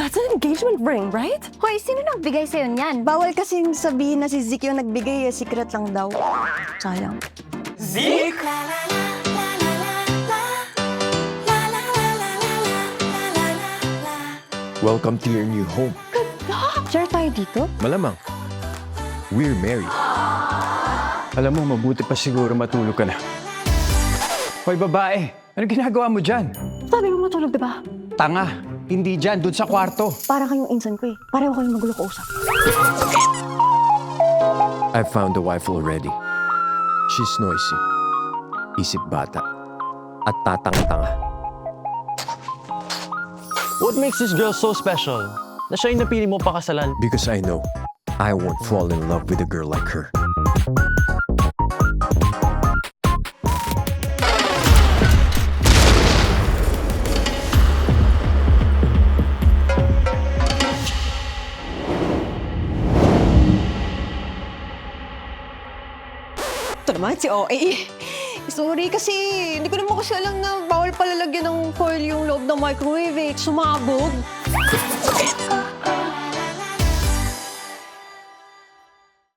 That's an engagement ring, right? Hoy, sino nagbigay sa'yo niyan? Bawal kasing sabihin na si Zeke yung nagbigay eh. Secret lang daw. Sayang. Zeke? Welcome to your new home. Sure tayo dito? Malamang. We're married. Alam mo, mabuti pa siguro matulog ka na. Hoy, babae! Ano ginagawa mo dyan? Sabi mo matulog, diba? Tanga! Hindi dyan, dun sa kwarto. Para kayong insan ko eh. Pareho kayong magulo kausap. I found a wife already. She's noisy. Isip bata. At tatang-tanga. What makes this girl so special? Na siya yung napili mo pakasalan. Because I know I won't fall in love with a girl like her. Ito naman si OA. Sorry kasi hindi ko naman kasi alam na bawal pala lagyan ng foil yung loob ng microwave eh. Sumabog.